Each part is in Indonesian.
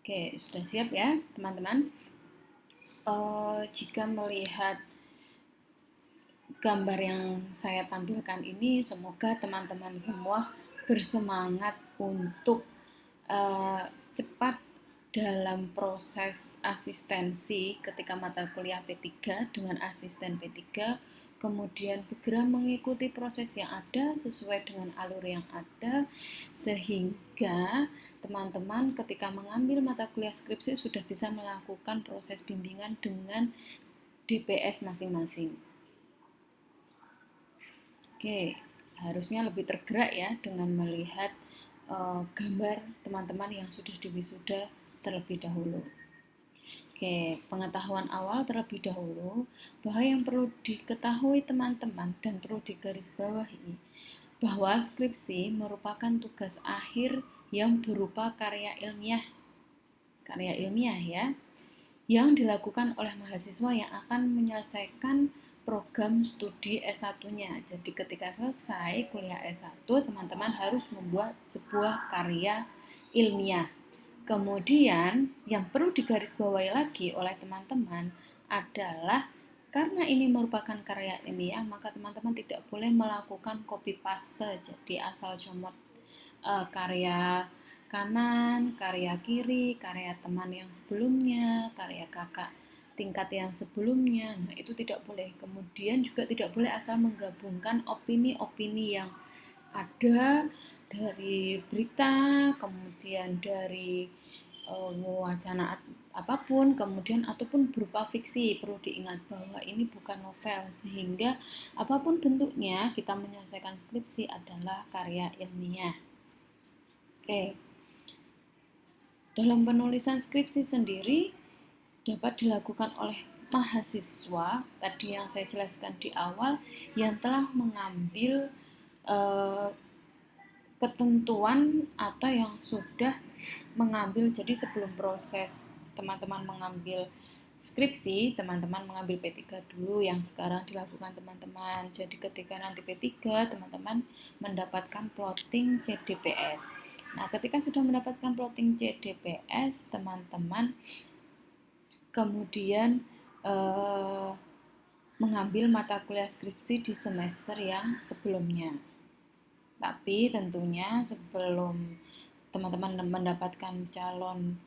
Oke, sudah siap ya teman-teman? Jika melihat gambar yang saya tampilkan ini, semoga teman-teman semua bersemangat untuk cepat dalam proses asistensi ketika mata kuliah P3 dengan asisten P3, kemudian segera mengikuti proses yang ada sesuai dengan alur yang ada, sehingga teman-teman ketika mengambil mata kuliah skripsi sudah bisa melakukan proses bimbingan dengan DPS masing-masing. Oke, harusnya lebih tergerak ya dengan melihat gambar teman-teman yang sudah diwisuda terlebih dahulu. Oke, pengetahuan awal terlebih dahulu bahwa yang perlu diketahui teman-teman dan perlu digarisbawahi bahwa skripsi merupakan tugas akhir yang berupa karya ilmiah ya, yang dilakukan oleh mahasiswa yang akan menyelesaikan program studi S1-nya. Jadi ketika selesai kuliah S1, teman-teman harus membuat sebuah karya ilmiah. Kemudian yang perlu digarisbawahi lagi oleh teman-teman adalah karena ini merupakan karya ilmiah, maka teman-teman tidak boleh melakukan copy paste. Jadi asal comot karya kanan, karya kiri, karya teman yang sebelumnya, karya kakak tingkat yang sebelumnya. Nah, itu tidak boleh. Kemudian juga tidak boleh asal menggabungkan opini-opini yang ada dari berita, kemudian dari wacana apapun, kemudian ataupun berupa fiksi. Perlu diingat bahwa ini bukan novel, sehingga apapun bentuknya kita menyelesaikan skripsi adalah karya ilmiah. Oke, dalam penulisan skripsi sendiri dapat dilakukan oleh mahasiswa tadi yang saya jelaskan di awal yang telah mengambil eh, ketentuan atau yang sudah mengambil. Jadi sebelum proses teman-teman mengambil skripsi, teman-teman mengambil P3 dulu yang sekarang dilakukan teman-teman. Jadi ketika nanti P3, teman-teman mendapatkan plotting CDPS. Nah, ketika sudah mendapatkan plotting CDPS, teman-teman kemudian mengambil mata kuliah skripsi di semester yang sebelumnya. Tapi tentunya sebelum teman-teman mendapatkan calon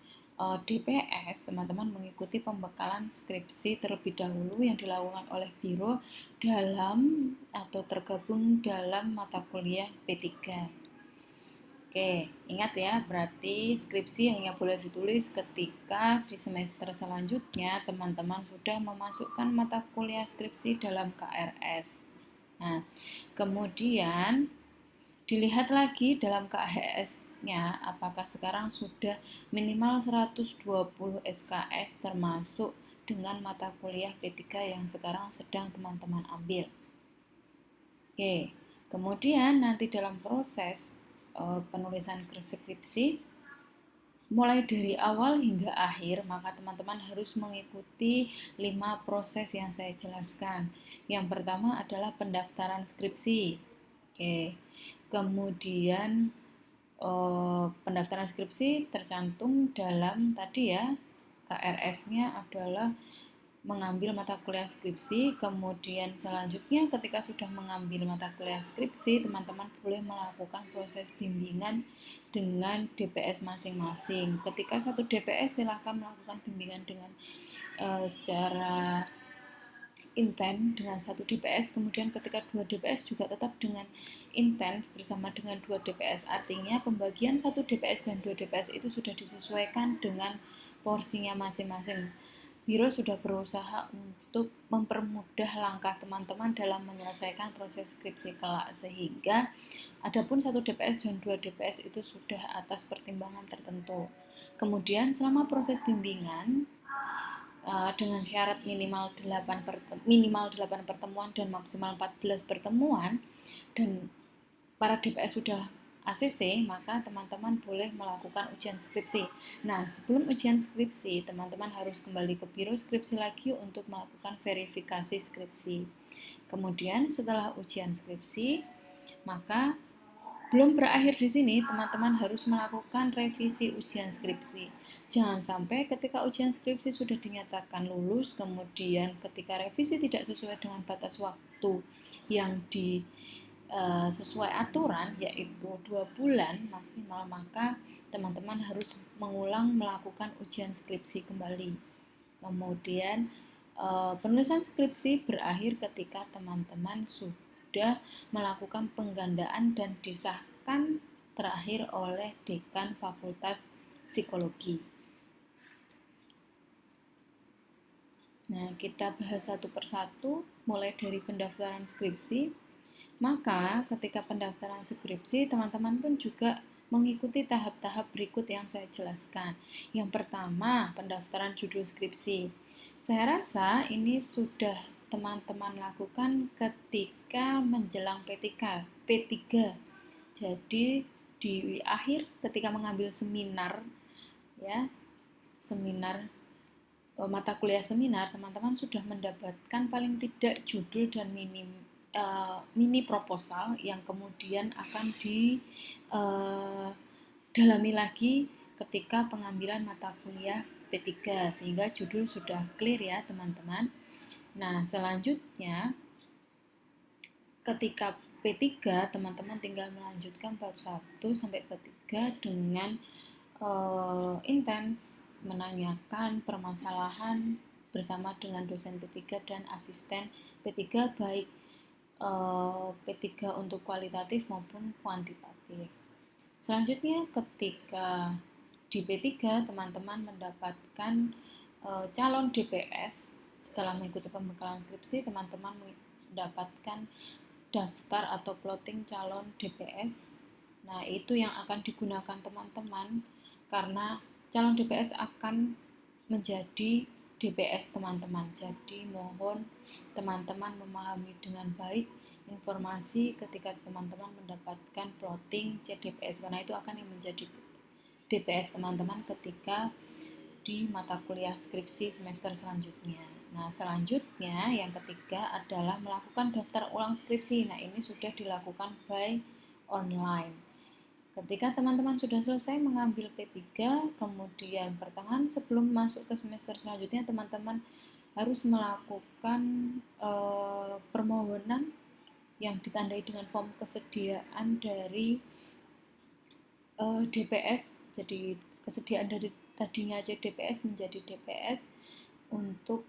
DPS, teman-teman mengikuti pembekalan skripsi terlebih dahulu yang dilakukan oleh biro dalam atau tergabung dalam mata kuliah P3. Oke, ingat ya, berarti skripsi hanya boleh ditulis ketika di semester selanjutnya teman-teman sudah memasukkan mata kuliah skripsi dalam KRS. Nah, kemudian dilihat lagi dalam KRS-nya apakah sekarang sudah minimal 120 SKS termasuk dengan mata kuliah P3 yang sekarang sedang teman-teman ambil. Oke, kemudian nanti dalam proses penulisan skripsi mulai dari awal hingga akhir, maka teman-teman harus mengikuti 5 proses yang saya jelaskan. Yang pertama adalah pendaftaran skripsi. Oke. Kemudian pendaftaran skripsi tercantum dalam tadi ya, KRS-nya adalah mengambil mata kuliah skripsi. Kemudian selanjutnya ketika sudah mengambil mata kuliah skripsi, teman-teman boleh melakukan proses bimbingan dengan DPS masing-masing. Ketika satu DPS silahkan melakukan bimbingan dengan secara intens dengan satu DPS, kemudian ketika dua DPS juga tetap dengan intens bersama dengan dua DPS. Artinya pembagian satu DPS dan dua DPS itu sudah disesuaikan dengan porsinya masing-masing. Biro sudah berusaha untuk mempermudah langkah teman-teman dalam menyelesaikan proses skripsi kelak, sehingga adapun satu DPS dan dua DPS itu sudah atas pertimbangan tertentu. Kemudian selama proses bimbingan dengan syarat minimal 8 pertemuan dan maksimal 14 pertemuan, dan para DPS sudah ACC, maka teman-teman boleh melakukan ujian skripsi. Nah, sebelum ujian skripsi, teman-teman harus kembali ke biro skripsi lagi untuk melakukan verifikasi skripsi. Kemudian setelah ujian skripsi, maka Belum berakhir di sini, teman-teman harus melakukan revisi ujian skripsi. Jangan sampai ketika ujian skripsi sudah dinyatakan lulus, kemudian ketika revisi tidak sesuai dengan batas waktu yang sesuai aturan, yaitu 2 bulan maksimal, maka teman-teman harus mengulang melakukan ujian skripsi kembali. Kemudian penulisan skripsi berakhir ketika teman-teman sudah melakukan penggandaan dan disahkan terakhir oleh dekan Fakultas Psikologi. Nah, kita bahas satu persatu mulai dari pendaftaran skripsi. Maka ketika pendaftaran skripsi, teman-teman pun juga mengikuti tahap-tahap berikut yang saya jelaskan. Yang pertama, pendaftaran judul skripsi. Saya rasa ini sudah teman-teman lakukan ketika menjelang P3. Jadi di akhir ketika mengambil seminar, ya, seminar mata kuliah seminar, teman-teman sudah mendapatkan paling tidak judul dan mini proposal yang kemudian akan didalami lagi ketika pengambilan mata kuliah P3, sehingga judul sudah clear ya teman-teman. Nah, selanjutnya ketika P3, teman-teman tinggal melanjutkan bab 1 sampai P3 dengan intens menanyakan permasalahan bersama dengan dosen P3 dan asisten P3, baik P3 untuk kualitatif maupun kuantitatif. Selanjutnya ketika di P3, teman-teman mendapatkan calon DPS. Setelah mengikuti pembekalan skripsi, teman-teman mendapatkan daftar atau plotting calon DPS. Nah, itu yang akan digunakan teman-teman karena calon DPS akan menjadi DPS teman-teman. Jadi mohon teman-teman memahami dengan baik informasi ketika teman-teman mendapatkan plotting CDPS, karena itu akan yang menjadi DPS teman-teman ketika di mata kuliah skripsi semester selanjutnya. Nah, selanjutnya yang ketiga adalah melakukan daftar ulang skripsi. Nah, ini sudah dilakukan by online. Ketika teman-teman sudah selesai mengambil P3, kemudian pertengahan sebelum masuk ke semester selanjutnya, teman-teman harus melakukan permohonan yang ditandai dengan form kesediaan dari DPS. Jadi kesediaan dari tadinya CDPS menjadi DPS untuk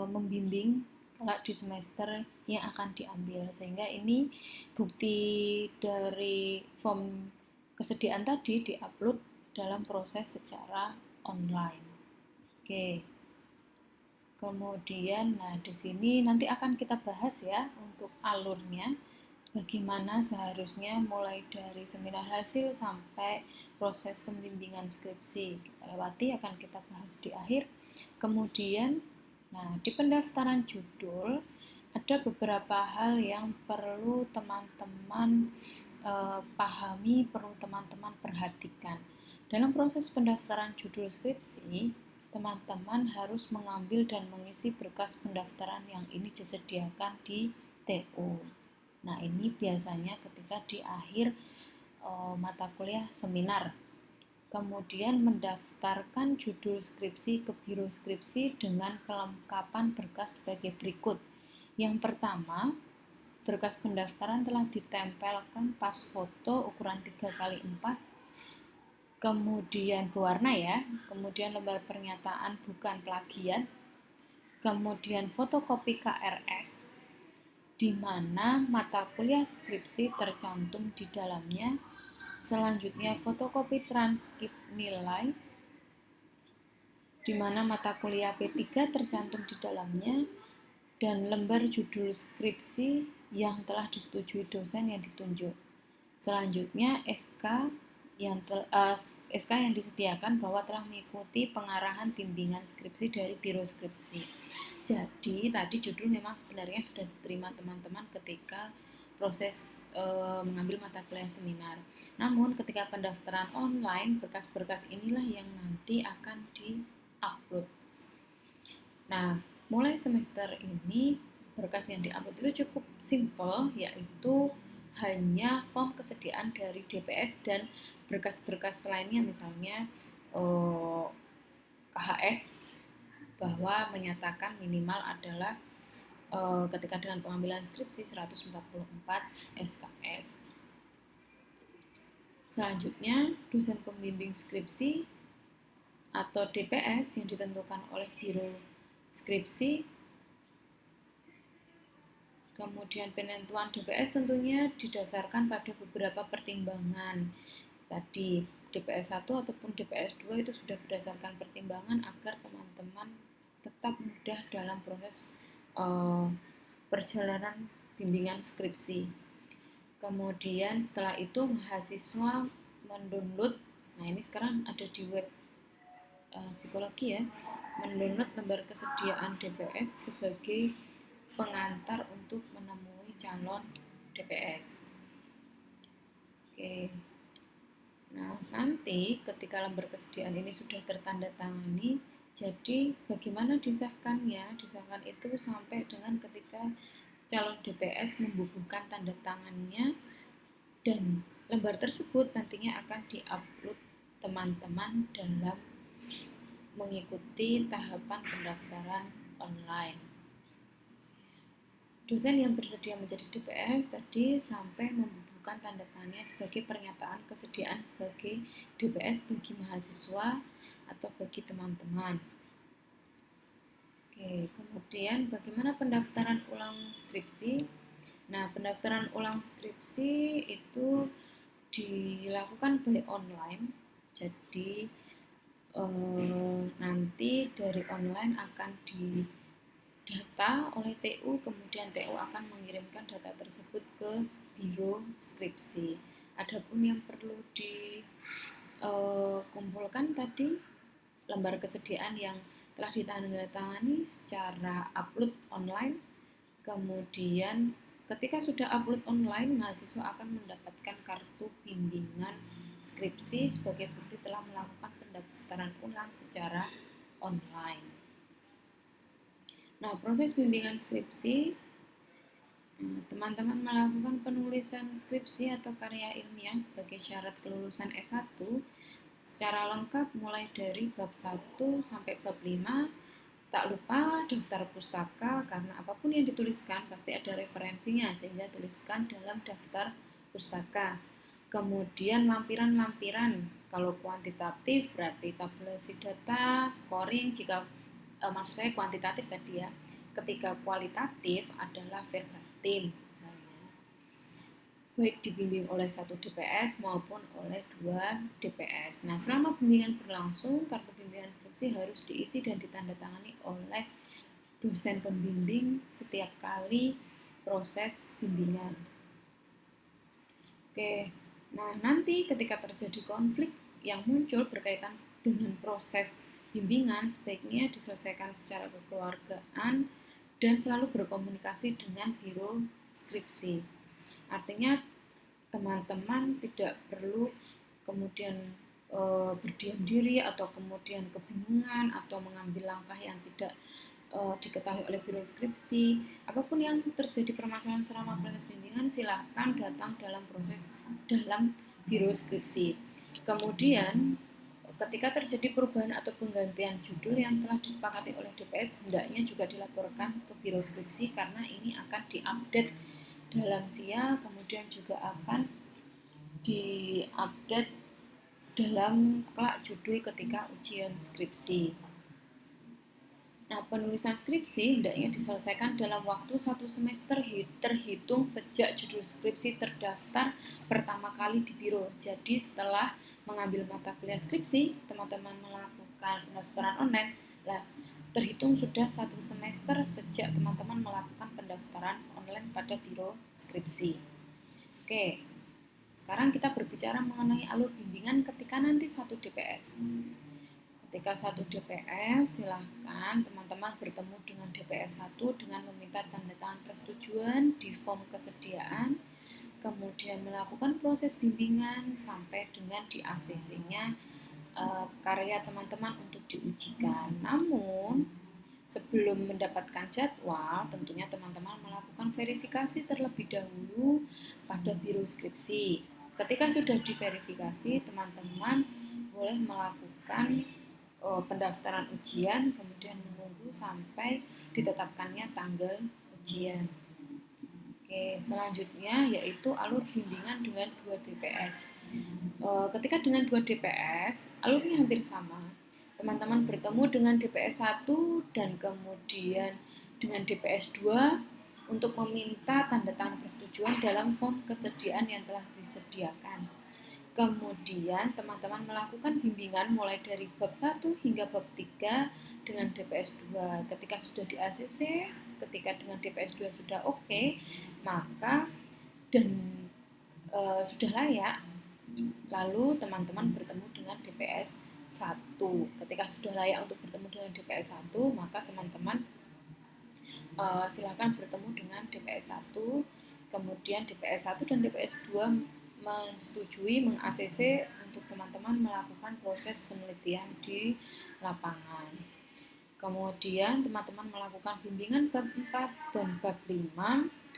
membimbing kelak di semester yang akan diambil, sehingga ini bukti dari form kesediaan tadi diupload dalam proses secara online. Oke. Kemudian, nah di sini nanti akan kita bahas ya untuk alurnya, bagaimana seharusnya mulai dari seminar hasil sampai proses pembimbingan skripsi. Kita lewati, akan kita bahas di akhir. Kemudian, nah di pendaftaran judul ada beberapa hal yang perlu teman-teman pahami, perlu teman-teman perhatikan. Dalam proses pendaftaran judul skripsi, teman-teman harus mengambil dan mengisi berkas pendaftaran yang ini disediakan di TU. Nah, ini biasanya ketika di akhir mata kuliah seminar. Kemudian mendaftarkan judul skripsi ke biro skripsi dengan kelengkapan berkas sebagai berikut. Yang pertama, berkas pendaftaran telah ditempelkan pas foto ukuran 3x4, kemudian berwarna ya, kemudian lembar pernyataan bukan plagiat, kemudian fotokopi KRS, di mana mata kuliah skripsi tercantum di dalamnya. Selanjutnya fotokopi transkrip nilai, di mana mata kuliah P3 tercantum di dalamnya, dan lembar judul skripsi yang telah disetujui dosen yang ditunjuk. Selanjutnya SK yang disediakan bahwa telah mengikuti pengarahan bimbingan skripsi dari biro skripsi. Jadi tadi judul memang sebenarnya sudah diterima teman-teman ketika proses mengambil mata kuliah seminar. Namun ketika pendaftaran online, berkas-berkas inilah yang nanti akan di-upload. Nah, mulai semester ini berkas yang di-upload itu cukup simple, yaitu hanya form kesediaan dari DPS dan berkas-berkas lainnya, misalnya KHS bahwa menyatakan minimal adalah ketika dengan pengambilan skripsi 144 SKS. Selanjutnya, dosen pembimbing skripsi atau DPS yang ditentukan oleh Biro Skripsi. Kemudian penentuan DPS tentunya didasarkan pada beberapa pertimbangan. Tadi DPS 1 ataupun DPS 2 itu sudah berdasarkan pertimbangan agar teman-teman tetap mudah dalam proses perjalanan bimbingan skripsi. Kemudian setelah itu mahasiswa mendownload, nah ini sekarang ada di web psikologi ya, mendownload lembar kesediaan DPS sebagai pengantar untuk menemui calon DPS. Oke. Nah, nanti ketika lembar kesediaan ini sudah tertandatangani, jadi bagaimana disahkannya? Disahkan itu sampai dengan ketika calon DPS membubuhkan tanda tangannya, dan lembar tersebut nantinya akan diupload teman-teman dalam mengikuti tahapan pendaftaran online. Dosen yang bersedia menjadi DPS tadi sampai membubuhkan tanda tangannya sebagai pernyataan kesediaan sebagai DPS bagi mahasiswa atau bagi teman-teman. Oke, kemudian bagaimana pendaftaran ulang skripsi? Nah, pendaftaran ulang skripsi itu dilakukan by online. Jadi nanti dari online akan didata oleh TU, kemudian TU akan mengirimkan data tersebut ke Biro Skripsi. Adapun yang perlu dikumpulkan tadi lembar kesediaan yang telah ditandatangani secara upload online. Kemudian ketika sudah upload online, mahasiswa akan mendapatkan kartu bimbingan skripsi sebagai bukti telah melakukan pendaftaran ulang secara online. Nah, proses bimbingan skripsi, teman-teman melakukan penulisan skripsi atau karya ilmiah sebagai syarat kelulusan S1 secara lengkap mulai dari bab 1 sampai bab 5. Tak lupa daftar pustaka, karena apapun yang dituliskan pasti ada referensinya, sehingga tuliskan dalam daftar pustaka. Kemudian lampiran-lampiran, kalau kuantitatif berarti tabulasi data, scoring, jika maksud saya kuantitatif tadi ya. Ketika kualitatif adalah verbatim misalnya, baik dibimbing oleh 1 DPS maupun oleh 2 DPS. Nah, selama bimbingan berlangsung, kartu bimbingan skripsi harus diisi dan ditandatangani oleh dosen pembimbing setiap kali proses bimbingan. Oke, nah nanti ketika terjadi konflik yang muncul berkaitan dengan proses bimbingan, sebaiknya diselesaikan secara kekeluargaan dan selalu berkomunikasi dengan Biro Skripsi. Artinya teman-teman tidak perlu kemudian berdiam diri atau kemudian kebingungan atau mengambil langkah yang tidak diketahui oleh Biro Skripsi. Apapun yang terjadi permasalahan selama proses bimbingan, silahkan datang dalam Biro Skripsi. Kemudian ketika terjadi perubahan atau penggantian judul yang telah disepakati oleh DPS, hendaknya juga dilaporkan ke Biro Skripsi karena ini akan diupdate dalam SIA, kemudian juga akan diupdate dalam kelak judul ketika ujian skripsi. Nah, penulisan skripsi hendaknya diselesaikan dalam waktu 1 semester terhitung sejak judul skripsi terdaftar pertama kali di biro. Jadi setelah mengambil mata kuliah skripsi, teman-teman melakukan pendaftaran online, terhitung sudah 1 semester sejak teman-teman melakukan pendaftaran online pada Biro Skripsi. Oke, sekarang kita berbicara mengenai alur bimbingan ketika nanti 1 DPS. Ketika 1 DPS, silahkan teman-teman bertemu dengan DPS 1 dengan meminta tanda tangan persetujuan di form kesediaan, kemudian melakukan proses bimbingan sampai dengan di ACC-nya karya teman-teman untuk diujikan. Namun Sebelum mendapatkan jadwal, tentunya teman-teman melakukan verifikasi terlebih dahulu pada biro skripsi. Ketika sudah diverifikasi, teman-teman boleh melakukan pendaftaran ujian, kemudian menunggu sampai ditetapkannya tanggal ujian. Oke, selanjutnya yaitu alur bimbingan dengan 2 DPS. Ketika dengan 2 DPS, alurnya hampir sama. Teman-teman bertemu dengan DPS 1 dan kemudian dengan DPS 2 untuk meminta tanda tangan persetujuan dalam form kesediaan yang telah disediakan. Kemudian teman-teman melakukan bimbingan mulai dari bab 1 hingga bab 3 dengan DPS 2. Ketika sudah di ACC, ketika dengan DPS 2 sudah oke, maka dan sudah layak, lalu teman-teman bertemu dengan DPS 1. Ketika sudah layak untuk bertemu dengan DPS 1, maka teman-teman silakan bertemu dengan DPS 1. Kemudian DPS 1 dan DPS 2 menyetujui meng-ACC untuk teman-teman melakukan proses penelitian di lapangan. Kemudian teman-teman melakukan bimbingan bab 4 dan bab 5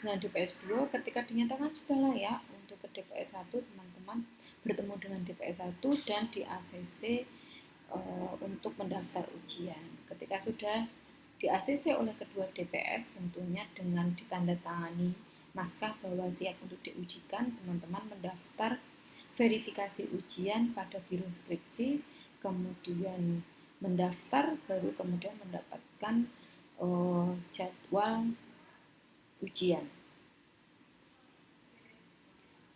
dengan DPS 2. Ketika dinyatakan sudah layak untuk ke DPS 1, teman-teman bertemu dengan DPS 1 dan di ACC untuk mendaftar ujian. Ketika sudah di ACC oleh kedua DPS, tentunya dengan ditandatangani naskah bahwa siap untuk diujikan, teman-teman mendaftar verifikasi ujian pada biro skripsi, kemudian mendaftar, baru kemudian mendapatkan jadwal ujian.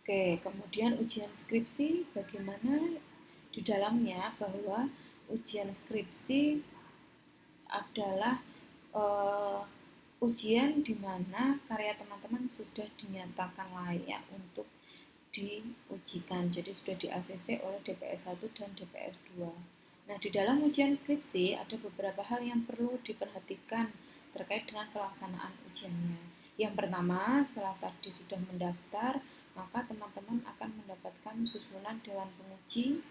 Oke, kemudian ujian skripsi bagaimana di dalamnya, bahwa ujian skripsi adalah ujian di mana karya teman-teman sudah dinyatakan layak untuk diujikan. Jadi sudah di ACC oleh DPS 1 dan DPS 2. Nah, di dalam ujian skripsi ada beberapa hal yang perlu diperhatikan terkait dengan pelaksanaan ujiannya. Yang pertama, setelah tadi sudah mendaftar, maka teman-teman akan mendapatkan susunan dewan penguji.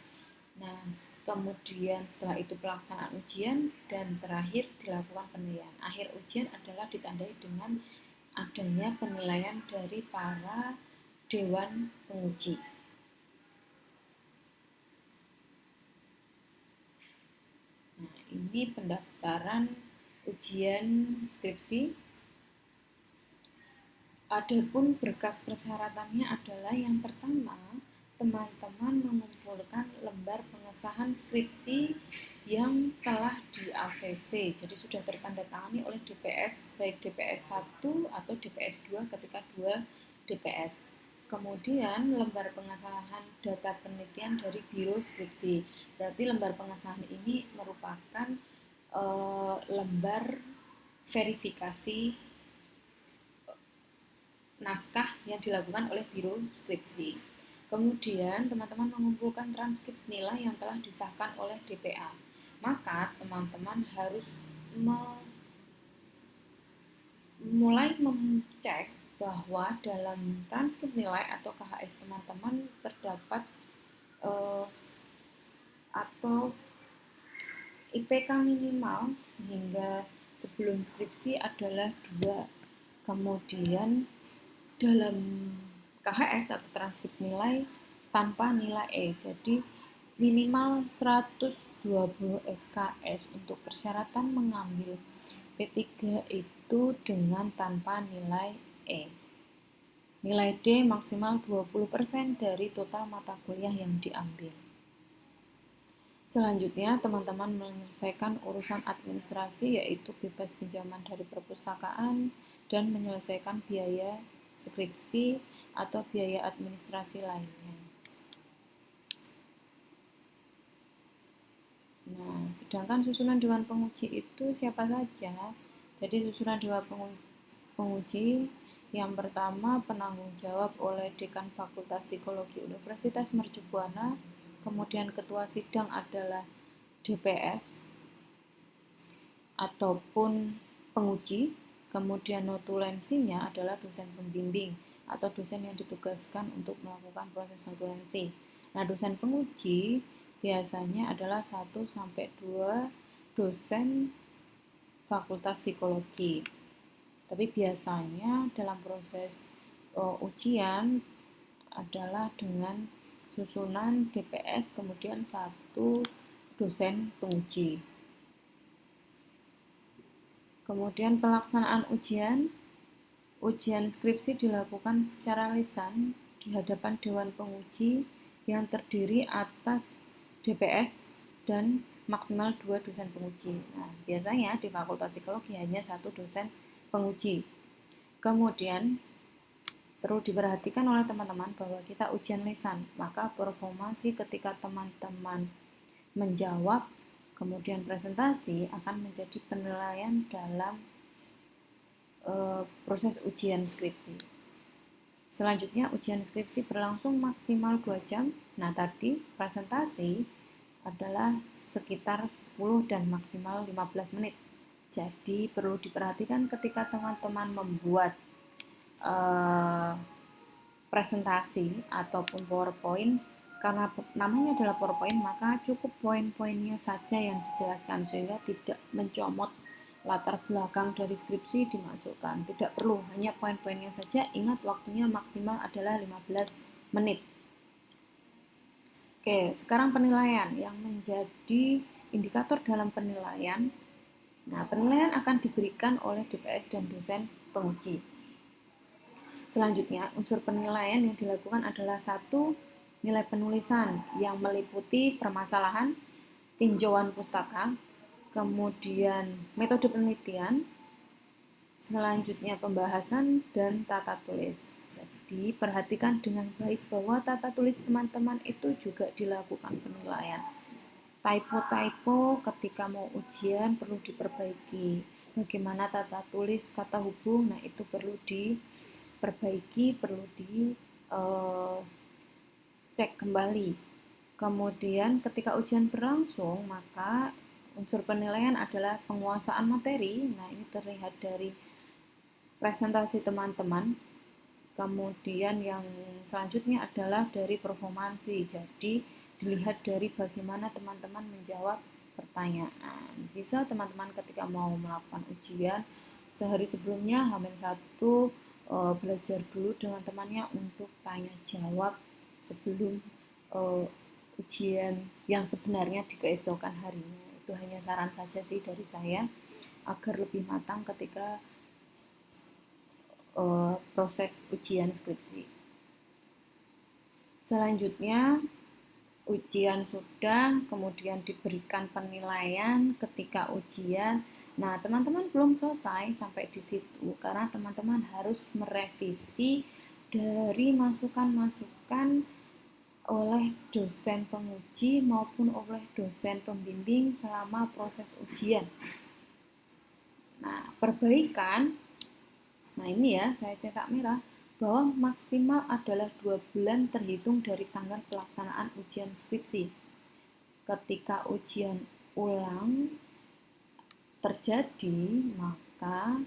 Nah, kemudian setelah itu pelaksanaan ujian dan terakhir dilakukan penilaian. Akhir ujian adalah ditandai dengan adanya penilaian dari para dewan penguji. Nah, ini pendaftaran ujian skripsi. Adapun berkas persyaratannya adalah yang pertama, teman-teman mengumpulkan lembar pengesahan skripsi yang telah di ACC, jadi sudah tertandatangani oleh DPS, baik DPS 1 atau DPS 2 ketika 2 DPS. Kemudian lembar pengesahan data penelitian dari biro skripsi, berarti lembar pengesahan ini merupakan lembar verifikasi naskah yang dilakukan oleh biro skripsi. Kemudian teman-teman mengumpulkan transkrip nilai yang telah disahkan oleh DPA. Maka teman-teman harus mulai mengecek bahwa dalam transkrip nilai atau KHS teman-teman terdapat atau IPK minimal sehingga sebelum skripsi adalah 2. Kemudian dalam KHS atau transkrip nilai tanpa nilai E, jadi minimal 120 SKS untuk persyaratan mengambil P3 itu dengan tanpa nilai E. Nilai D maksimal 20% dari total mata kuliah yang diambil. Selanjutnya, teman-teman menyelesaikan urusan administrasi, yaitu bebas pinjaman dari perpustakaan dan menyelesaikan biaya skripsi atau biaya administrasi lainnya. Nah, sedangkan susunan dewan penguji itu siapa saja? Jadi susunan dewan penguji yang pertama penanggung jawab oleh Dekan Fakultas Psikologi Universitas Mercu Buana, kemudian ketua sidang adalah DPS ataupun penguji, kemudian notulensinya adalah dosen pembimbing atau dosen yang ditugaskan untuk melakukan proses notulensi. Nah, dosen penguji biasanya adalah 1-2 dosen Fakultas Psikologi. Tapi biasanya dalam proses ujian adalah dengan susunan DPS kemudian satu dosen penguji. Kemudian pelaksanaan ujian skripsi dilakukan secara lisan di hadapan Dewan Penguji yang terdiri atas DPS dan maksimal 2 dosen penguji. Nah, biasanya di Fakultas Psikologi hanya 1 dosen penguji. Kemudian perlu diperhatikan oleh teman-teman bahwa kita ujian lisan, maka performansi ketika teman-teman menjawab kemudian presentasi akan menjadi penilaian dalam proses ujian skripsi. Selanjutnya ujian skripsi berlangsung maksimal 2 jam. Nah, tadi presentasi adalah sekitar 10 dan maksimal 15 menit. Jadi perlu diperhatikan ketika teman-teman membuat presentasi ataupun PowerPoint, karena namanya adalah PowerPoint, maka cukup poin-poinnya saja yang dijelaskan sehingga tidak mencomot latar belakang dari skripsi dimasukkan. Tidak perlu, hanya poin-poinnya saja. Ingat waktunya maksimal adalah 15 menit. Oke, sekarang penilaian yang menjadi indikator dalam penilaian. Nah, penilaian akan diberikan oleh DPS dan dosen penguji. Selanjutnya, unsur penilaian yang dilakukan adalah 1. Nilai penulisan yang meliputi permasalahan, tinjauan pustaka, kemudian metode penelitian, selanjutnya pembahasan dan tata tulis. Jadi, perhatikan dengan baik bahwa tata tulis teman-teman itu juga dilakukan penilaian. Typo-typo ketika mau ujian perlu diperbaiki. Bagaimana tata tulis kata hubung, nah itu perlu diperbaiki, perlu dicek kembali. Kemudian ketika ujian berlangsung, maka unsur penilaian adalah penguasaan materi. Nah, ini terlihat dari presentasi teman-teman. Kemudian yang selanjutnya adalah dari performansi. Jadi dilihat dari bagaimana teman-teman menjawab pertanyaan. Bisa teman-teman ketika mau melakukan ujian sehari sebelumnya H-1 belajar dulu dengan temannya untuk tanya jawab sebelum ujian yang sebenarnya di keesokan harinya. Itu hanya saran saja sih dari saya agar lebih matang ketika proses ujian skripsi. Selanjutnya ujian sudah, kemudian diberikan penilaian ketika ujian. Nah, teman-teman belum selesai sampai di situ karena teman-teman harus merevisi dari masukan-masukan oleh dosen penguji maupun oleh dosen pembimbing selama proses ujian. Nah, perbaikan, nah ini ya saya cetak merah, bahwa maksimal adalah 2 bulan terhitung dari tanggal pelaksanaan ujian skripsi. Ketika ujian ulang terjadi, maka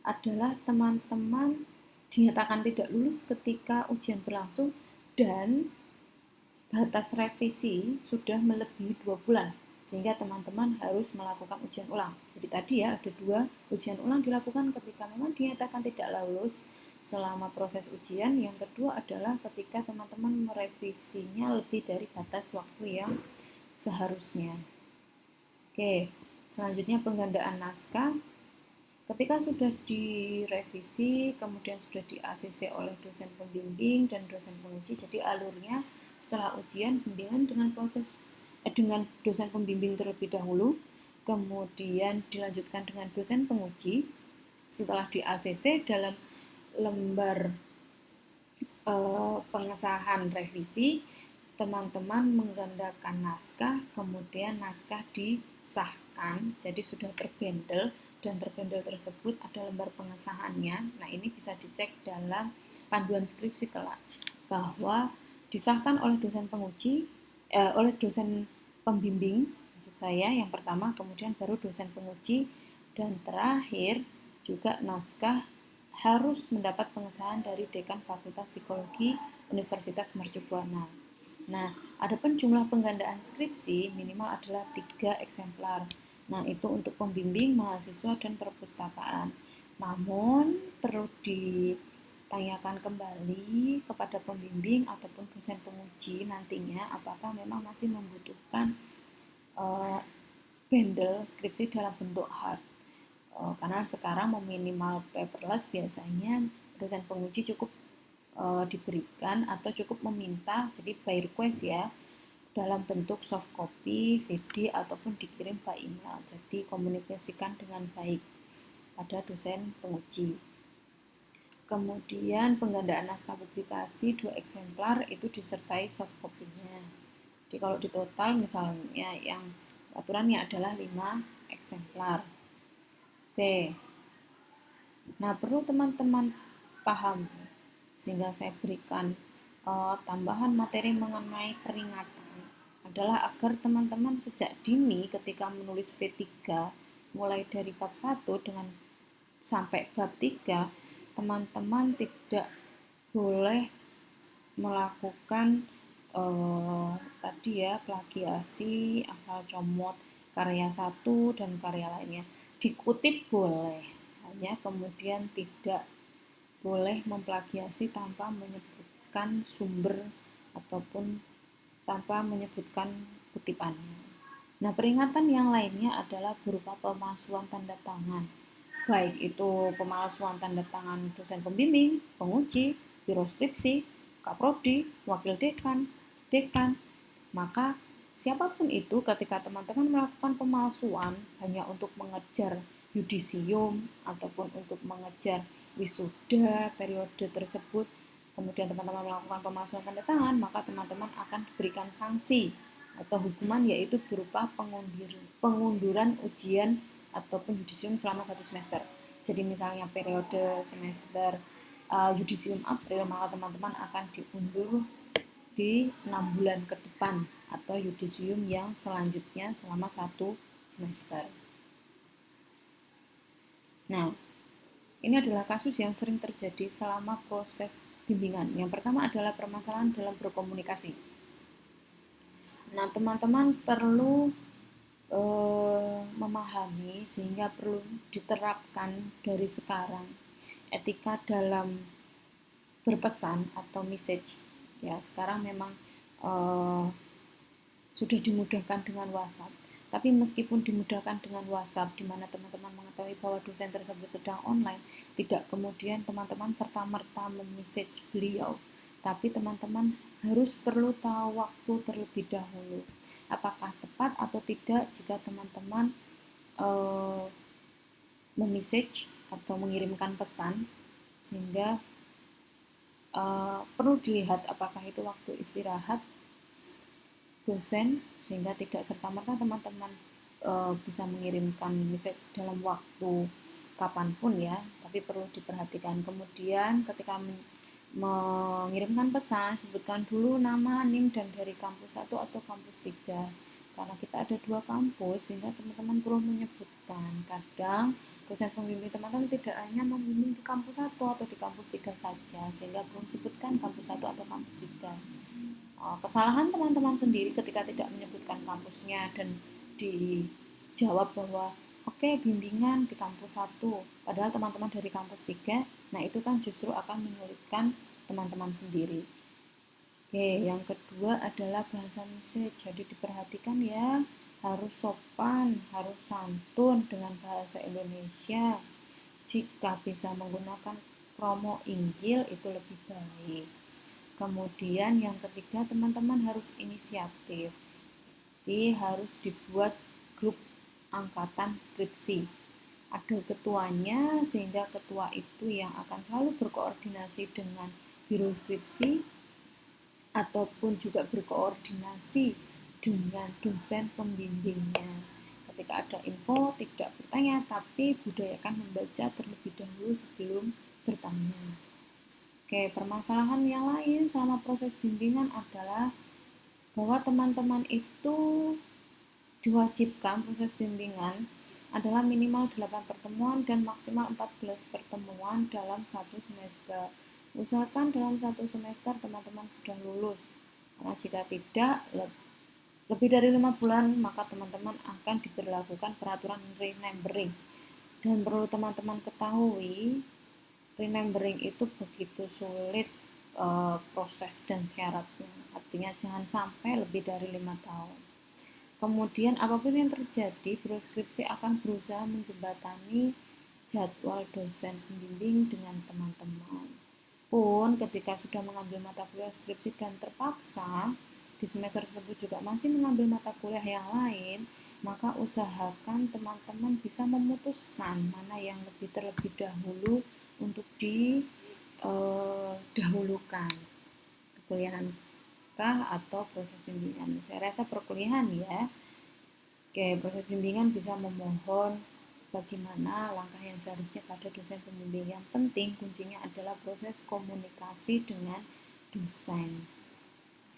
adalah teman-teman dinyatakan tidak lulus ketika ujian berlangsung dan batas revisi sudah melebihi 2 bulan. Sehingga teman-teman harus melakukan ujian ulang. Jadi tadi ya ada 2 ujian ulang dilakukan ketika memang dinyatakan tidak lulus selama proses ujian. Yang kedua adalah ketika teman-teman merevisinya lebih dari batas waktu yang seharusnya. Oke, selanjutnya penggandaan naskah. Ketika sudah direvisi, kemudian sudah di-ACC oleh dosen pembimbing dan dosen penguji, jadi alurnya setelah ujian bimbingan dengan dosen pembimbing terlebih dahulu, kemudian dilanjutkan dengan dosen penguji. Setelah di-ACC dalam lembar pengesahan revisi, teman-teman menggandakan naskah, kemudian naskah disahkan, jadi sudah terbendel, dan terbendel tersebut ada lembar pengesahannya. Nah, ini bisa dicek dalam panduan skripsi kelak bahwa disahkan oleh dosen penguji, oleh dosen pembimbing, maksud saya yang pertama, kemudian baru dosen penguji, dan terakhir juga naskah harus mendapat pengesahan dari Dekan Fakultas Psikologi Universitas Mercubuana. Nah, adapun jumlah penggandaan skripsi minimal adalah 3 eksemplar. Nah, itu untuk pembimbing, mahasiswa, dan perpustakaan. Namun, perlu ditanyakan kembali kepada pembimbing ataupun dosen penguji nantinya apakah memang masih membutuhkan uh, bundle skripsi dalam bentuk hard. Karena sekarang meminimal paperless biasanya dosen penguji cukup diberikan atau cukup meminta, jadi by request ya, dalam bentuk soft copy, CD, ataupun dikirim by email. Jadi komunikasikan dengan baik pada dosen penguji. Kemudian penggandaan naskah publikasi 2 eksemplar itu disertai soft copy-nya. Jadi kalau di total misalnya yang aturannya adalah 5 eksemplar. Oke. Nah, perlu teman-teman paham sehingga saya berikan tambahan materi mengenai peringatan adalah agar teman-teman sejak dini ketika menulis P3 mulai dari bab 1 dengan sampai bab 3 teman-teman tidak boleh melakukan tadi ya plagiasi, asal comot karya satu dan karya lainnya. Dikutip boleh, hanya kemudian tidak boleh memplagiasi tanpa menyebutkan sumber ataupun tanpa menyebutkan kutipannya. Nah, peringatan yang lainnya adalah berupa pemalsuan tanda tangan. Baik itu pemalsuan tanda tangan dosen pembimbing, penguji, biro skripsi, kaprodi, wakil dekan, dekan. Maka siapapun itu ketika teman-teman melakukan pemalsuan hanya untuk mengejar yudisium ataupun untuk mengejar wisuda periode tersebut, kemudian teman-teman melakukan pemalsuan tanda tangan, maka teman-teman akan diberikan sanksi atau hukuman yaitu berupa pengunduran ujian ataupun yudisium selama 1 semester. Jadi misalnya periode semester yudisium April, maka teman-teman akan diundur di 6 bulan ke depan atau yudisium yang selanjutnya selama 1 semester. Nah, ini adalah kasus yang sering terjadi selama proses bimbingan. Yang pertama adalah permasalahan dalam berkomunikasi. Nah, teman-teman perlu memahami sehingga perlu diterapkan dari sekarang etika dalam berpesan atau message. Ya, sekarang memang sudah dimudahkan dengan WhatsApp. Tapi meskipun dimudahkan dengan WhatsApp, di mana teman-teman mengetahui bahwa dosen tersebut sedang online, tidak kemudian teman-teman serta-merta memessage beliau. Tapi teman-teman harus perlu tahu waktu terlebih dahulu. Apakah tepat atau tidak jika teman-teman memessage atau mengirimkan pesan, sehingga perlu dilihat apakah itu waktu istirahat dosen, sehingga tidak serta-merta teman-teman bisa mengirimkan message dalam waktu kapanpun ya, tapi perlu diperhatikan. Kemudian ketika mengirimkan pesan, sebutkan dulu nama, NIM, dan dari kampus 1 atau kampus 3. Karena kita ada 2 kampus, sehingga teman-teman perlu menyebutkan. Kadang dosen pembimbing teman-teman tidak hanya membimbing di kampus 1 atau di kampus 3 saja, sehingga perlu sebutkan kampus 1 atau kampus 3. Kesalahan teman-teman sendiri ketika tidak menyebutkan kampusnya dan dijawab bahwa oke, bimbingan di kampus 1 padahal teman-teman dari kampus 3. Nah, itu kan justru akan menyulitkan teman-teman sendiri. Oke, yang kedua adalah bahasa message. Jadi diperhatikan ya, harus sopan, harus santun dengan bahasa Indonesia. Jika bisa menggunakan promo Injil itu lebih baik. Kemudian yang ketiga, teman-teman harus inisiatif. Jadi harus dibuat grup angkatan skripsi. Ada ketuanya, sehingga ketua itu yang akan selalu berkoordinasi dengan biro skripsi ataupun juga berkoordinasi dengan dosen pembimbingnya. Ketika ada info, tidak bertanya, tapi budayakan membaca terlebih dahulu sebelum bertanya. Oke, permasalahan yang lain selama proses bimbingan adalah bahwa teman-teman itu diwajibkan proses bimbingan adalah minimal 8 pertemuan dan maksimal 14 pertemuan dalam 1 semester. Usahakan dalam 1 semester teman-teman sudah lulus. Karena jika tidak, lebih dari 5 bulan, maka teman-teman akan diberlakukan peraturan renumbering. Dan perlu teman-teman ketahui, renumbering itu begitu sulit proses dan syaratnya. Artinya jangan sampai lebih dari 5 tahun. Kemudian apapun yang terjadi, biro skripsi akan berusaha menjembatani jadwal dosen pembimbing dengan teman-teman. Pun ketika sudah mengambil mata kuliah skripsi dan terpaksa di semester tersebut juga masih mengambil mata kuliah yang lain, maka usahakan teman-teman bisa memutuskan mana yang terlebih dahulu untuk didahulukan, perkuliahan kah atau proses bimbingan. Saya rasa perkuliahan ya. Oke, proses bimbingan bisa memohon bagaimana langkah yang seharusnya pada dosen pembimbing. Yang penting kuncinya adalah proses komunikasi dengan dosen.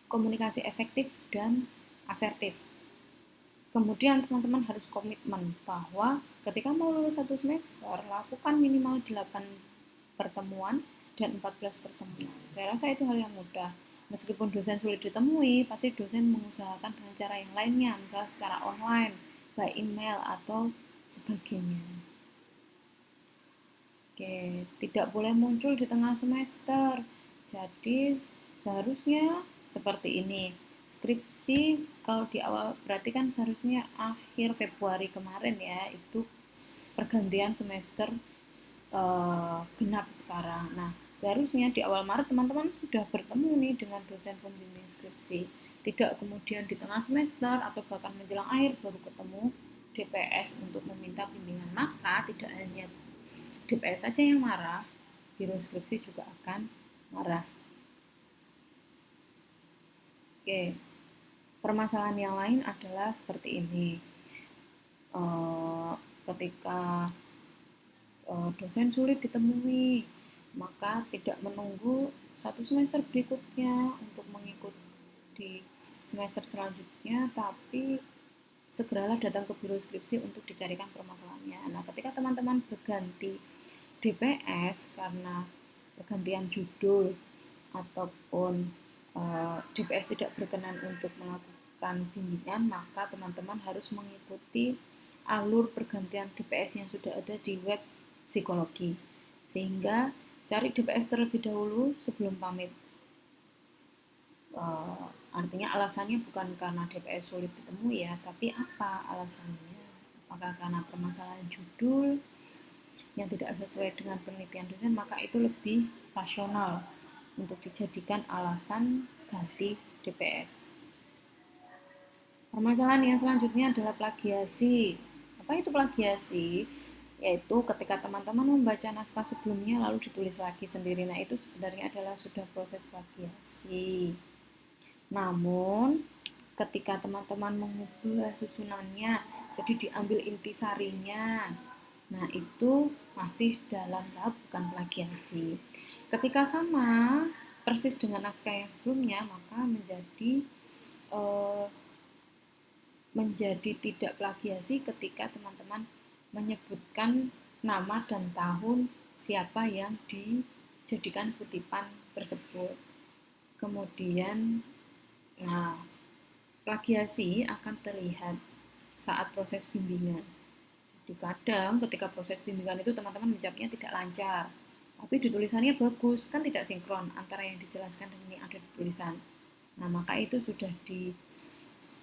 Komunikasi efektif dan asertif. Kemudian teman-teman harus komitmen bahwa ketika mau lulus 1 semester, lakukan minimal 8 pertemuan dan 14 pertemuan. Saya rasa itu hal yang mudah. Meskipun dosen sulit ditemui, pasti dosen mengusahakan dengan cara yang lainnya, misalnya secara online, by email, atau sebagainya. Oke, tidak boleh muncul di tengah semester. Jadi seharusnya seperti ini. Skripsi kalau di awal berarti kan seharusnya akhir Februari kemarin ya, itu pergantian semester genap sekarang. Nah, seharusnya di awal Maret teman-teman sudah bertemu nih dengan dosen pembimbing skripsi. Tidak kemudian di tengah semester atau bahkan menjelang akhir baru ketemu DPS untuk meminta bimbingan. Maka tidak hanya DPS saja yang marah, biro skripsi juga akan marah. Oke, permasalahan yang lain adalah seperti ini. Ketika dosen sulit ditemui, maka tidak menunggu 1 semester berikutnya untuk mengikuti semester selanjutnya, tapi segeralah datang ke biro skripsi untuk dicarikan permasalahannya. Nah, ketika teman-teman berganti DPS karena pergantian judul ataupun DPS tidak berkenan untuk melakukan bimbingan, maka teman-teman harus mengikuti alur pergantian DPS yang sudah ada di web psikologi. Sehingga cari DPS terlebih dahulu sebelum pamit. Artinya alasannya bukan karena DPS sulit ditemui ya, tapi apa alasannya? Apakah karena permasalahan judul yang tidak sesuai dengan penelitian dosen, maka itu lebih rasional untuk dijadikan alasan ganti DPS. Permasalahan yang selanjutnya adalah plagiasi. Apa itu plagiasi? Yaitu ketika teman-teman membaca naskah sebelumnya lalu ditulis lagi sendiri. Nah, itu sebenarnya adalah sudah proses plagiasi. Namun, ketika teman-teman mengubah susunannya, jadi diambil intisarinya, nah itu masih dalam tahap bukan plagiasi. Ketika sama persis dengan naskah yang sebelumnya, maka eh, menjadi tidak plagiasi ketika teman-teman menyebutkan nama dan tahun siapa yang dijadikan kutipan tersebut. Kemudian, nah, plagiasi akan terlihat saat proses bimbingan. Jadi kadang ketika proses bimbingan itu teman-teman menjawabnya tidak lancar, tapi di tulisannya bagus, kan tidak sinkron antara yang dijelaskan dengan yang ada di tulisan. Nah, maka itu sudah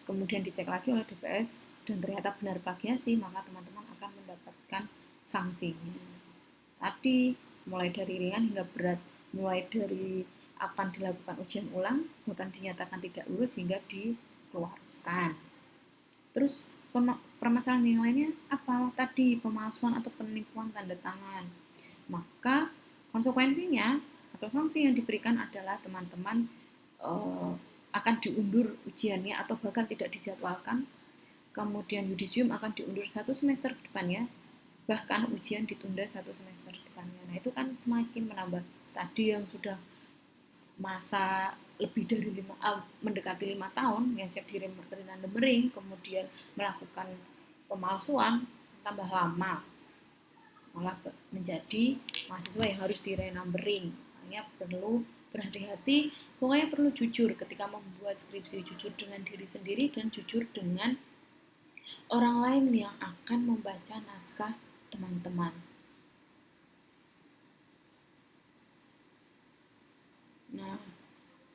kemudian dicek lagi oleh DPS dan ternyata benar plagiasi, maka teman-teman akan mendapatkan sanksinya. Tadi mulai dari ringan hingga berat, mulai dari akan dilakukan ujian ulang, bahkan dinyatakan tidak lulus hingga dikeluarkan. Terus permasalahan yang lainnya apa? Tadi pemalsuan atau penipuan tanda tangan. Maka konsekuensinya atau sanksi yang diberikan adalah teman-teman akan diundur ujiannya atau bahkan tidak dijadwalkan. Kemudian yudisium akan diundur 1 semester ke depannya, bahkan ujian ditunda 1 semester ke depannya. Nah, itu kan semakin menambah tadi yang sudah masa lebih dari mendekati 5 tahun yang siap direnumbering, kemudian melakukan pemalsuan, tambah lama, malah menjadi mahasiswa yang harus direnumbering. Makanya perlu berhati-hati, pokoknya perlu jujur ketika membuat skripsi, jujur dengan diri sendiri dan jujur dengan orang lain yang akan membaca naskah teman-teman. Nah,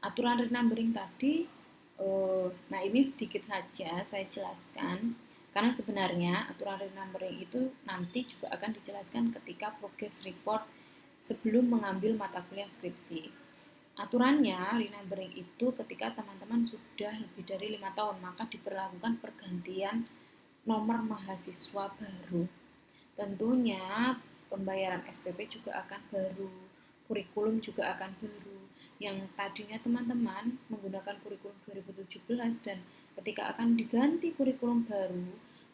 aturan renumbering tadi, nah ini sedikit saja saya jelaskan, karena sebenarnya aturan renumbering itu nanti juga akan dijelaskan ketika progress report sebelum mengambil mata kuliah skripsi. Aturannya, renumbering itu ketika teman-teman sudah lebih dari 5 tahun, maka diperlakukan pergantian nomor mahasiswa baru. Tentunya pembayaran SPP juga akan baru, kurikulum juga akan baru. Yang tadinya teman-teman menggunakan kurikulum 2017 dan ketika akan diganti kurikulum baru,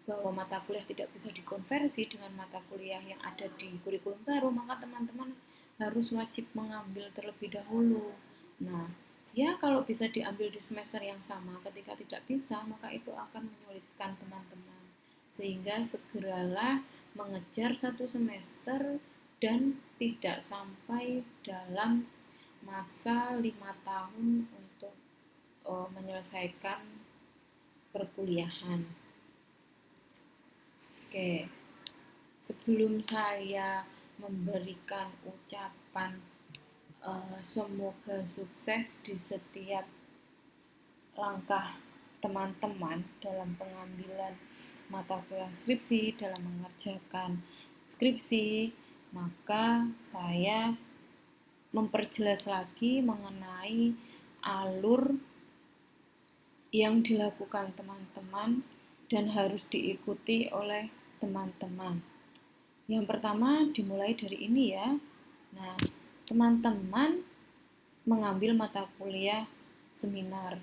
bahwa mata kuliah tidak bisa dikonversi dengan mata kuliah yang ada di kurikulum baru, maka teman-teman harus wajib mengambil terlebih dahulu. Nah, ya kalau bisa diambil di semester yang sama, ketika tidak bisa, maka itu akan menyulitkan teman-teman. Sehingga segeralah mengejar satu semester dan tidak sampai dalam masa 5 tahun untuk menyelesaikan perkuliahan. Oke, sebelum saya memberikan ucapan semoga sukses di setiap langkah teman-teman dalam pengambilan mata kuliah skripsi, dalam mengerjakan skripsi, maka saya memperjelas lagi mengenai alur yang dilakukan teman-teman dan harus diikuti oleh teman-teman. Yang pertama dimulai dari ini ya. Nah, teman-teman mengambil mata kuliah seminar.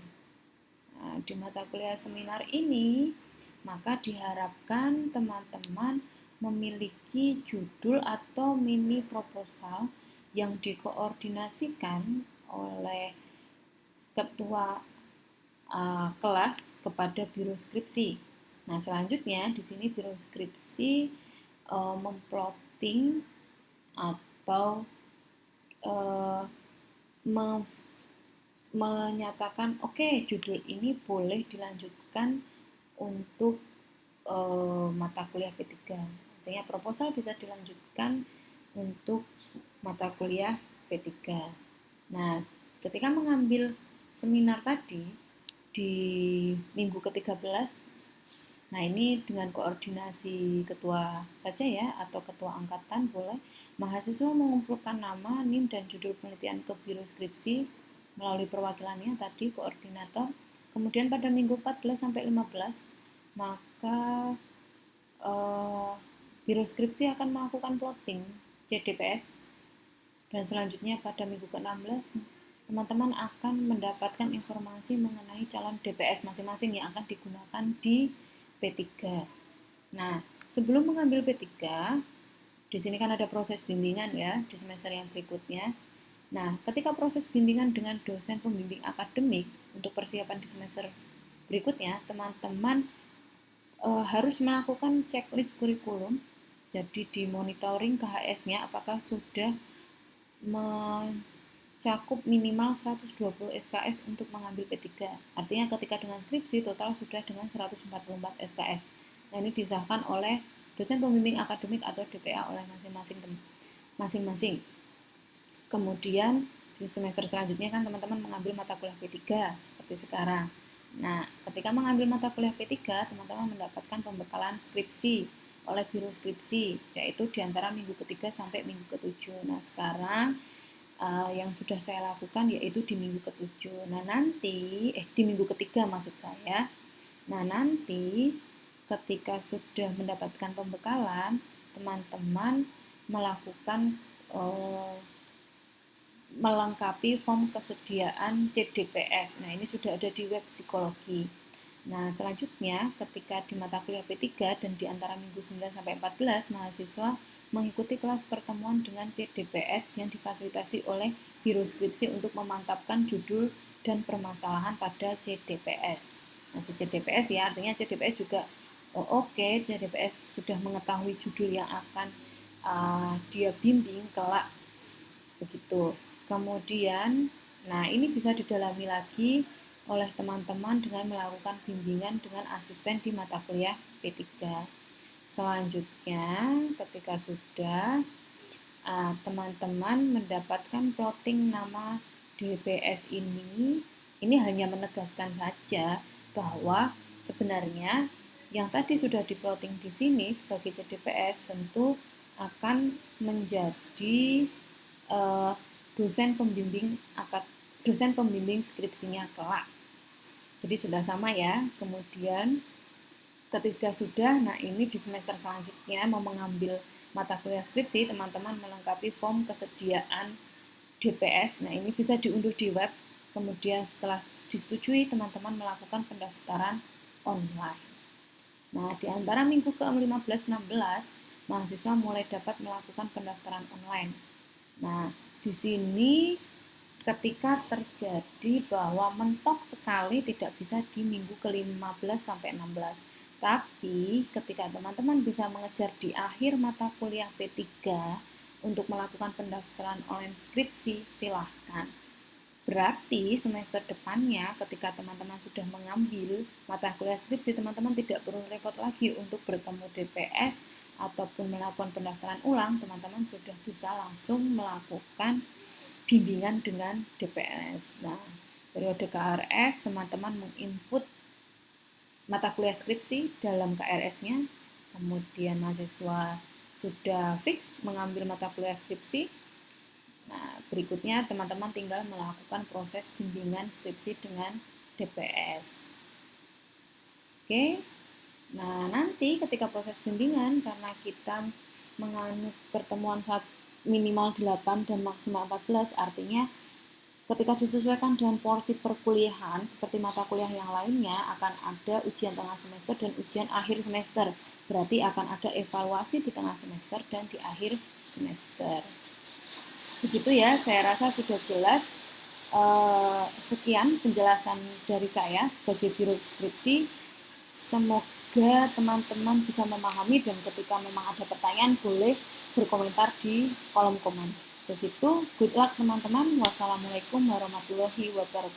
Nah, di mata kuliah seminar ini, maka diharapkan teman-teman memiliki judul atau mini proposal yang dikoordinasikan oleh ketua kelas kepada biro skripsi. Nah, selanjutnya di sini biro skripsi memplotting atau menyatakan oke, judul ini boleh dilanjutkan untuk mata kuliah P3. Artinya proposal bisa dilanjutkan untuk mata kuliah P3. Nah, ketika mengambil seminar tadi di minggu ke-13, nah ini dengan koordinasi ketua saja ya, atau ketua angkatan boleh, mahasiswa mengumpulkan nama, NIM, dan judul penelitian ke biro skripsi melalui perwakilannya tadi, koordinator. Kemudian pada minggu 14 sampai 15, maka biro skripsi akan melakukan plotting CDPS. Dan selanjutnya pada minggu ke-16, teman-teman akan mendapatkan informasi mengenai calon DPS masing-masing yang akan digunakan di P3. Nah, sebelum mengambil P3, di sini kan ada proses bimbingan ya di semester yang berikutnya. Nah, ketika proses bimbingan dengan dosen pembimbing akademik untuk persiapan di semester berikutnya, teman-teman harus melakukan checklist kurikulum. Jadi di monitoring KHS-nya apakah sudah mencakup minimal 120 SKS untuk mengambil P3. Artinya ketika dengan skripsi total sudah dengan 144 SKS. Nah, ini disahkan oleh dosen pembimbing akademik atau DPA oleh masing-masing. Kemudian di semester selanjutnya kan teman-teman mengambil mata kuliah P3 seperti sekarang. Nah, ketika mengambil mata kuliah P3, teman-teman mendapatkan pembekalan skripsi oleh biro skripsi, yaitu di antara minggu ke-3 sampai minggu ke-7. Nah, sekarang yang sudah saya lakukan yaitu di minggu ke-7. Nah, nanti di minggu ke-3 maksud saya. Nah, nanti ketika sudah mendapatkan pembekalan, teman-teman melakukan melengkapi form kesediaan CDPS. Nah, ini sudah ada di web psikologi. Nah, selanjutnya ketika di mata kuliah P3 dan di antara minggu 9 sampai 14, mahasiswa mengikuti kelas pertemuan dengan CDPS yang difasilitasi oleh biro skripsi untuk memantapkan judul dan permasalahan pada CDPS. Nah, CDPS ya, artinya CDPS juga CDPS sudah mengetahui judul yang akan dia bimbing kelak begitu. Kemudian, nah ini bisa didalami lagi oleh teman-teman dengan melakukan bimbingan dengan asisten di mata kuliah P3. Selanjutnya, ketika sudah teman-teman mendapatkan plotting nama DPS ini hanya menegaskan saja bahwa sebenarnya yang tadi sudah diplotting di sini sebagai CDPS tentu akan menjadi dosen pembimbing skripsinya kelak. Jadi sudah sama ya. Kemudian ketika sudah, nah ini di semester selanjutnya mau mengambil mata kuliah skripsi, teman-teman melengkapi form kesediaan DPS. Nah ini bisa diunduh di web. Kemudian setelah disetujui, teman-teman melakukan pendaftaran online. Nah, di antara minggu ke-15-16, mahasiswa mulai dapat melakukan pendaftaran online. Nah, di sini ketika terjadi bahwa mentok sekali tidak bisa di minggu ke-15 sampai 16. Tapi ketika teman-teman bisa mengejar di akhir mata kuliah P3 untuk melakukan pendaftaran online skripsi, silahkan. Berarti semester depannya ketika teman-teman sudah mengambil mata kuliah skripsi, teman-teman tidak perlu repot lagi untuk bertemu DPS ataupun melakukan pendaftaran ulang, teman-teman sudah bisa langsung melakukan bimbingan dengan DPS. Nah, periode KRS, teman-teman menginput mata kuliah skripsi dalam KRS-nya, kemudian mahasiswa sudah fix mengambil mata kuliah skripsi. Nah, berikutnya teman-teman tinggal melakukan proses bimbingan skripsi dengan DPS. Oke, nah nanti ketika proses bimbingan, karena kita menganut pertemuan minimal 8 dan maksimal 14, artinya ketika disesuaikan dengan porsi perkuliahan, seperti mata kuliah yang lainnya, akan ada ujian tengah semester dan ujian akhir semester. Berarti akan ada evaluasi di tengah semester dan di akhir semester. Begitu ya, saya rasa sudah jelas. Sekian penjelasan dari saya sebagai Biro Skripsi. Semoga teman-teman bisa memahami dan ketika memang ada pertanyaan boleh berkomentar di kolom komen. Begitu, good luck teman-teman. Wassalamualaikum warahmatullahi wabarakatuh.